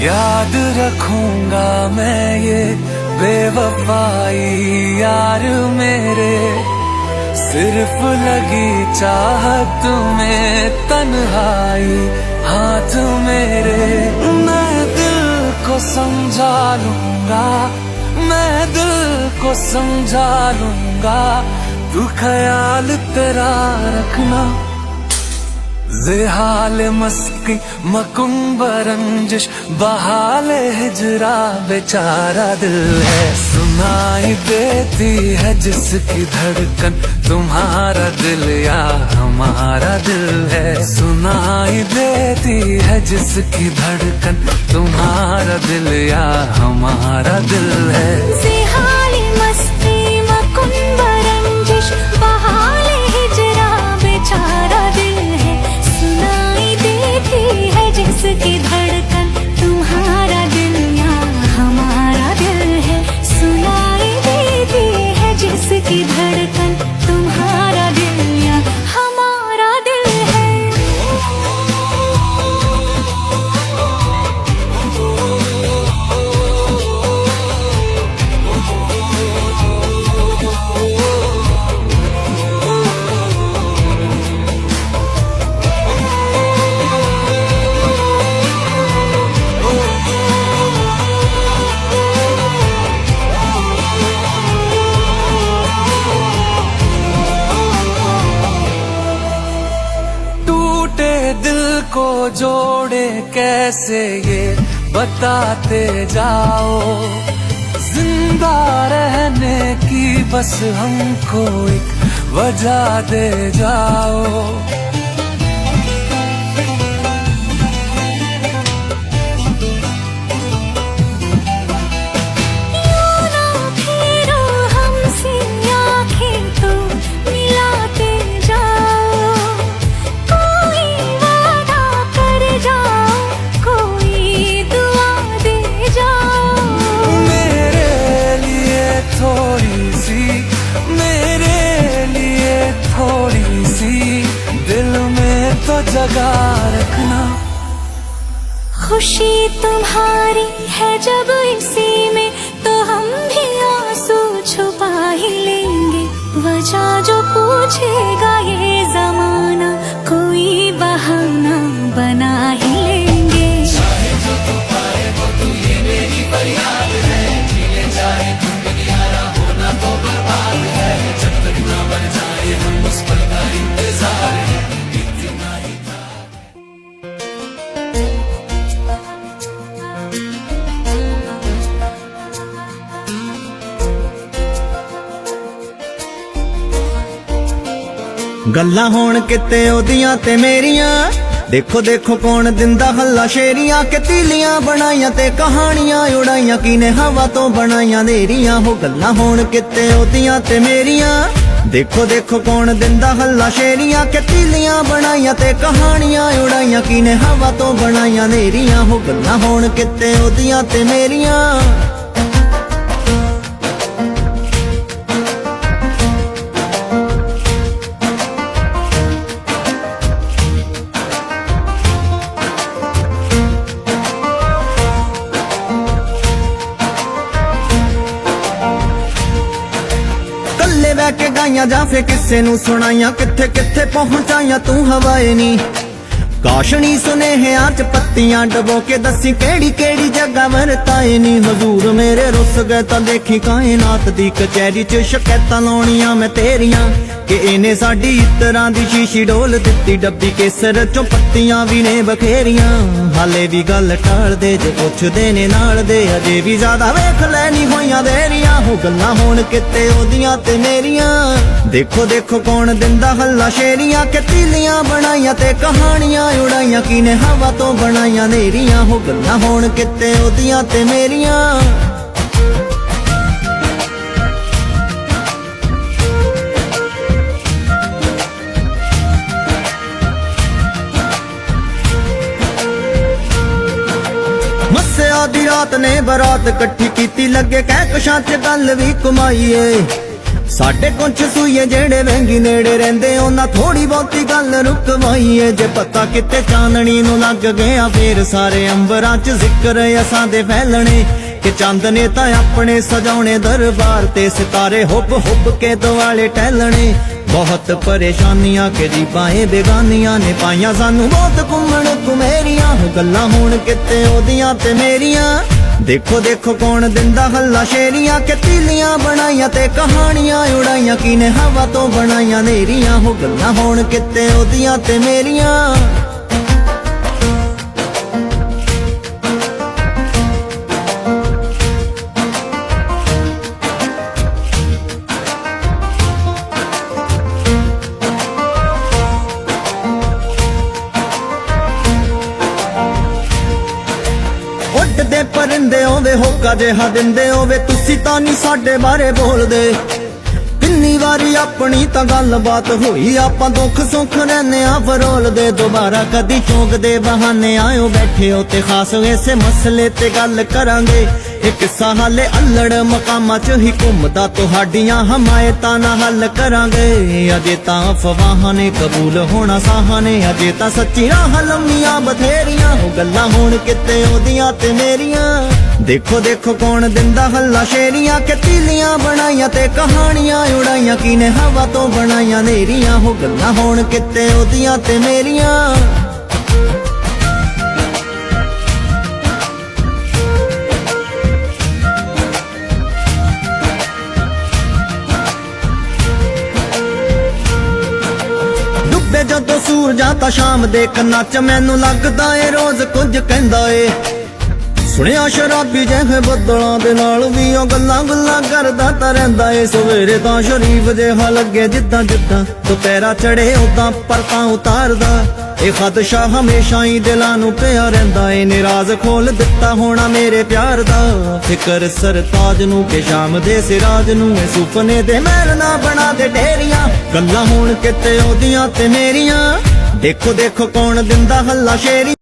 याद रखूंगा मैं ये बेवफाई यार मेरे, सिर्फ लगी चाहत में तन्हाई हाथ मेरे। मैं दिल को समझा लूंगा, मैं दिल को समझा लूंगा, तू ख्याल तेरा रखना। ज़ेहाल मस्की मकुंब रंजिश बहाल हिजरा बेचारा दिल है। सुनाई देती है जिसकी धड़कन तुम्हारा दिल या हमारा दिल है। सुनाई देती है जिसकी धड़कन तुम्हारा दिल या हमारा दिल है। ज़ेहाल मस्ती मकुंब रंजिश बहाल हिजरा बेचारा दिल है। सुनाई देती है जिसकी धड़कन तुम्हारा दिल या हमारा दिल है। सुनाई देती है जिसकी धड़कन तुम्हारा दिल या हमारा दिल है। दिल को जोड़े कैसे ये बताते जाओ, जिंदा रहने की बस हमको एक वजह दे जाओ। तो जगा रखना। खुशी तुम्हारी है जब इसी में, तो हम भी आंसू छुपा ही लेंगे। वजह जो पूछेगा ये जमाना, कोई बहाना बना ही लेंगे। चाहे जो तू पाए वो तू ये मेरी फरियाद है, जीने चाहे तुम दुनियारा होना तो बर्बाद है। जब तक ना बन जाए हम उस पल का इंतजार है। गल्लां होण किते ओदियां ते मेरियां, देखो देखो कौन दिंदा हल्ला शेरियां। के तीलियां बनाइयां ते कहानियां उड़ाइयां, किने हवा तो बनाइयां नेरियां। हो गल्लां होण किते ओदियां ते मेरियां, देखो देखो कौन दिंदा हल्ला शेरियां। के तीलियां बनाइयां ते कहानियां उड़ाइयां, किने हवा तो बनाइयां नेरियां। हो गल्लां होण किते ओदियां ते मेरियां। बह के गाइयां जा फिर किसे नू सुनाइयां, किथे किथे पहुंचाइयां तू हवाए नी। काशनी सुनेहियां च पत्तियां डबो के दसी केड़ी केड़ी जगह वरताए नी। हजूर मेरे रुस गए तां देखी कायनात दी कचहरी च शकैतां लाउणियां मैं तेरियां। कि इने साडी इतरां दी शीशी डोल दित्ती डब्बी, केसर चों पत्तियां भी ने बखेरियां। हाले भी गल टाल दे जे पुछदे ने नाल दे, अजे भी ज्यादा वेख लैनी होइयां देरियां। हो गल्लां होण किते ओदियां ते मेरियां, देखो देखो कौन दिंदा हल्ला शेरियां। के तीलियां बनाइयां ते कहानियां उड़ाइयां, किने हवा तो बनाइयां नेरियां। हो गल्लां होण किते ओदियां ते मेरियां। आधी रात ने बरात कट्ठी कीती, लगे कहकशां च गल भी कमाईए। ਸਾਡੇ ਕੁਛ ਸੂਈਏ ਜਿਹੜੇ ਵਹਿੰਗੀ ਨੇੜੇ ਰਹਿੰਦੇ ਉਹਨਾਂ ਥੋੜੀ ਬਹੁਤੀ ਗੱਲ ਰੁਕਵਾਈਏ ਜੇ ਪਤਾ ਕਿਤੇ ਚਾਨਣੀ ਨੂੰ ਲੱਗ ਗਿਆ ਫੇਰ ਸਾਰੇ ਅੰਬਰਾਂ 'ਚ ਜ਼ਿਕਰ ਅਸਾਂ ਦੇ ਫੈਲਣੇ ਕਿ ਚੰਦ ਨੇ ਤਾਂ ਆਪਣੇ ਸਜਾਉਣੇ ਦਰਬਾਰ ਤੇ ਸਿਤਾਰੇ ਹੁੱਬ ਹੁੱਬ ਕੇ ਦੁਆਲੇ ਟਹਿਲਣੇ ਬਹੁਤ ਪਰੇਸ਼ਾਨੀਆਂ ਕਿ ਜੀਬਾਂ ਇਹ ਬੇਗਾਨੀਆਂ ਨੇ ਪਾਈਆਂ ਸਾਨੂੰ ਬਹੁਤ ਘੁੰਮਣ ਘੁਮੇਰੀਆਂ ਗੱਲਾਂ ਹੁਣ ਕਿਤੇ ਉਹਦੀਆਂ ਤੇ ਮੇਰੀਆਂ ਦੇਖੋ ਦੇਖੋ ਕੌਣ ਦਿੰਦਾ ਹੱਲਾ ਸ਼ੇਰੀਆਂ ਕਿ ਤੀਲੀਆਂ ਬਣਾਈਆਂ ਤੇ ਕਹਾਣੀਆਂ ਉਡਾਈਆਂ ਕਿਨੇ ਹਵਾ ਤੋਂ ਬਣਾਈਆਂ ਨੇਰੀਆਂ ਹੋ ਗੱਲਾਂ ਹੁਣ ਕਿਤੇ ਉਹਦੀਆਂ ਤੇ ਮੇਰੀਆਂ ਉੱਡਦੇ ਪਰਿੰਦੇ ਹੋਵੇ ਹੋਕਾ ਜਿਹਾ ਦਿੰਦੇ ਹੋਵੇ ਤੁਸੀਂ ਤਾਂ ਨਹੀਂ ਸਾਡੇ ਬਾਰੇ ਬੋਲਦੇ ਕਿੰਨੀ ਵਾਰੀ ਆਪਣੀ ਤਾਂ ਗੱਲਬਾਤ ਹੋਈ ਆਪਾਂ ਦੁੱਖ ਸੁੱਖ ਰਹਿੰਦੇ ਆ ਫਰੋਲਦੇ ਦੁਬਾਰਾ ਕਦੀ ਚੌਂਕਦੇ ਬਹਾਨੇ ਆਇਓ ਬੈਠੇ ਹੋ ਤੇ ਖਾਸ ਇਸੇ ਮਸਲੇ ਤੇ ਗੱਲ ਕਰਾਂਗੇ ਇਹ ਕਿੱਸਾ ਹਾਲੇ ਅਲੜ ਮਕਾਮਾਂ 'ਚ ਹੀ ਘੁੰਮਦਾ ਤੁਹਾਡੀਆਂ ਹਮਾਇਤਾਂ ਨਾਲ ਹੱਲ ਕਰਾਂਗੇ ਅਜੇ ਤਾਂ ਅਫਵਾਹਾਂ ਨੇ ਕਬੂਲ ਹੋਣਾ ਸਾਹਾਂ ਨੇ ਅਜੇ ਤਾਂ ਸੱਚੀ ਰਾਹ ਲੰਮੀਆਂ ਬਥੇਰੀਆਂ ਹੋ ਗੱਲਾਂ ਹੁਣ ਕਿਤੇ ਉਹਦੀਆਂ ਤੇ ਮੇਰੀਆਂ ਦੇਖੋ ਦੇਖੋ ਕੌਣ ਦਿੰਦਾ ਹੱਲਾ ਸ਼ੇਰੀਆਂ ਕਿ ਤੀਲੀਆਂ ਬਣਾਈਆਂ ਤੇ ਕਹਾਣੀਆਂ ਉਡਾਈਆਂ ਕਿਨੇ ਹਵਾ ਤੋਂ ਬਣਾਈਆਂ ਨੇਰੀਆਂ ਹੋ ਗੱਲਾਂ ਹੁਣ ਕਿਤੇ ਉਹਦੀਆਂ ਤੇ ਮੇਰੀਆਂ ਡੁੱਬੇ ਜਦੋਂ ਸੂਰਜਾਂ ਤਾਂ ਸ਼ਾਮ ਦੇ ਕੰਨਾਂ 'ਚ ਮੈਨੂੰ ਲੱਗਦਾ ਏ ਰੋਜ਼ ਕੁਝ ਕਹਿੰਦਾ ਏ ਸੁਣਿਆ ਸ਼ਰਾਬੀ ਜਿਹੇ ਬੱਦਲਾਂ ਦੇ ਨਾਲ ਵੀ ਉਹ ਗੱਲਾਂ ਗੁੱਲਾਂ ਕਰਦਾ ਤਾਂ ਰਹਿੰਦਾ ਏ ਸਵੇਰੇ ਤਾਂ ਸ਼ਰੀਫ ਜਿਹਾ ਲੱਗੇ ਜਿੱਦਾਂ ਜਿੱਦਾਂ ਦੁਪਹਿਰਾ ਚੜੇ ਉਦਾਂ ਪਰਤਾਂ ਉਤਾਰਦਾ ਇਹ ਖਦਸ਼ਾ ਹਮੇਸ਼ਾ ਹੀ ਦਿਲਾਂ ਨੂੰ ਪਿਆ ਰਹਿੰਦਾ ਏ ਨਿਰਾਜ਼ ਖੋਲ ਦਿੱਤਾ ਹੋਣਾ ਮੇਰੇ ਪਿਆਰ ਦਾ ਫਿਕਰ ਸਰਤਾਜ ਨੂੰ ਕਿ ਸ਼ਾਮ ਦੇ ਸਿਰਾਜ ਨੂੰ ਇਹ ਸੁਪਨੇ ਦੇ ਮਹਿਲ ਨਾ ਬਣਾ ਦੇ ਢੇਰੀਆਂ ਗੱਲਾਂ ਹੁਣ ਕਿਤੇ ਉਹਦੀਆਂ ਤੇ ਮੇਰੀਆਂ ਦੇਖੋ ਦੇਖੋ ਕੌਣ ਦਿੰਦਾ ਹੱਲਾ ਸ਼ੇਰੀ